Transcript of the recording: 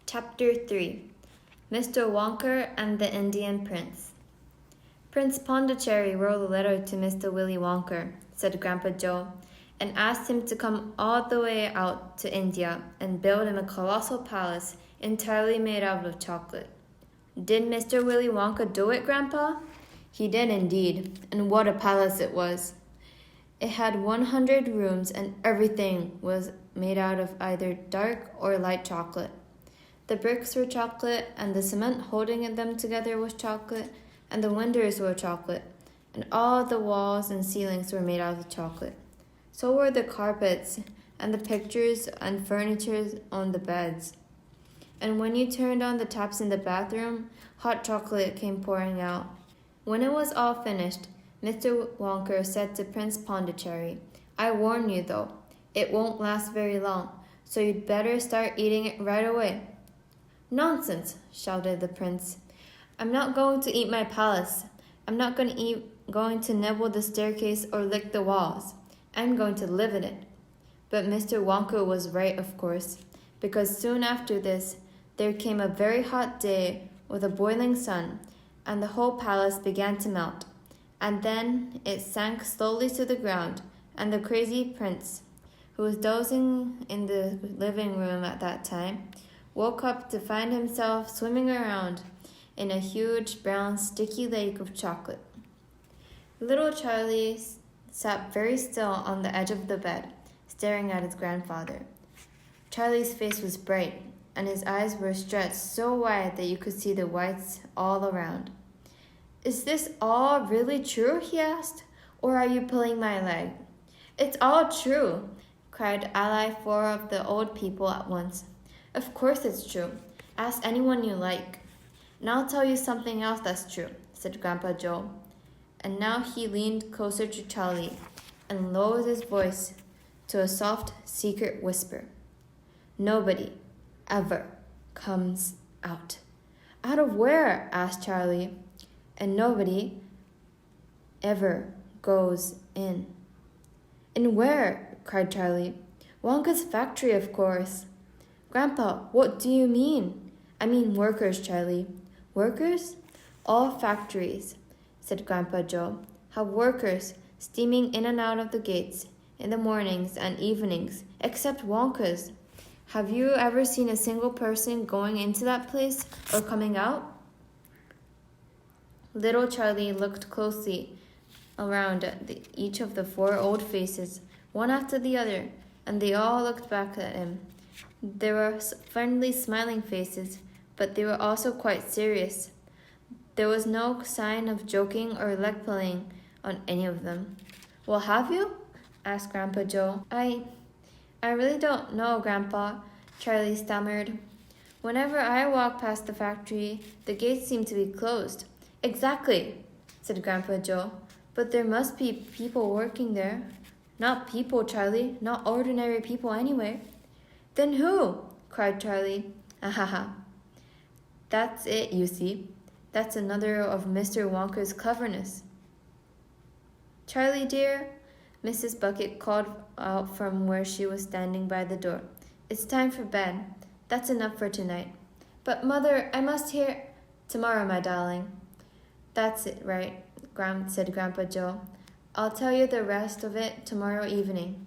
Chapter 3 Mr. Wonka and the Indian Prince. Prince Pondicherry wrote a letter to Mr. Willy Wonka, said Grandpa Joe, and asked him to come all the way out to India and build him a colossal palace entirely made out of chocolate. Did Mr. Willy Wonka do it, Grandpa? He did indeed, and what a palace it was. It had 100 rooms and everything was made out of either dark or light chocolate. The bricks were chocolate, and the cement holding them together was chocolate, and the windows were chocolate, and all the walls and ceilings were made out of chocolate. So were the carpets, and the pictures and furniture on the beds. And when you turned on the taps in the bathroom, hot chocolate came pouring out. When it was all finished, Mr. Wonka said to Prince Pondicherry, "I warn you, though, it won't last very long, so you'd better start eating it right away." "Nonsense!" shouted the prince. "I'm not going to eat my palace. I'm not going to nibble the staircase or lick the walls. I'm going to live in it." But Mr. Wonka was right, of course, because soon after this, there came a very hot day with a boiling sun, and the whole palace began to melt. And then it sank slowly to the ground, and the crazy prince, who was dozing in the living room at that time, woke up to find himself swimming around in a huge brown sticky lake of chocolate. Little Charlie sat very still on the edge of the bed, staring at his grandfather. Charlie's face was bright, and his eyes were stretched so wide that you could see the whites all around. "Is this all really true?" he asked, "or are you pulling my leg?" "It's all true," cried all four of the old people at once. "Of course it's true. Ask anyone you like." "And I'll tell you something else that's true," said Grandpa Joe. And now he leaned closer to Charlie and lowered his voice to a soft, secret whisper. "Nobody ever comes out." "Out of where?" asked Charlie. "And nobody ever goes in." "In where?" cried Charlie. "Wonka's factory, of course." "Grandpa, what do you mean?" "I mean workers, Charlie." "Workers?" "All factories," said Grandpa Joe, "have workers steaming in and out of the gates in the mornings and evenings, except Wonka's. Have you ever seen a single person going into that place or coming out?" Little Charlie looked closely around at each of the four old faces, one after the other, and they all looked back at him. There were friendly, smiling faces, but they were also quite serious. There was no sign of joking or leg-pulling on any of them. "Well, have you?" asked Grandpa Joe. I really don't know, Grandpa," Charlie stammered. "Whenever I walk past the factory, the gates seem to be closed." "Exactly," said Grandpa Joe. "But there must be people working there." "Not people, Charlie. Not ordinary people anyway." "Then who?" cried Charlie. "Ahaha. That's it, you see. That's another of Mr. Wonka's cleverness." "Charlie, dear," Mrs. Bucket called out from where she was standing by the door. "It's time for bed. That's enough for tonight." "But, Mother, I must hear—" "Tomorrow, my darling." "That's it, right," said Grandpa Joe. "I'll tell you the rest of it tomorrow evening."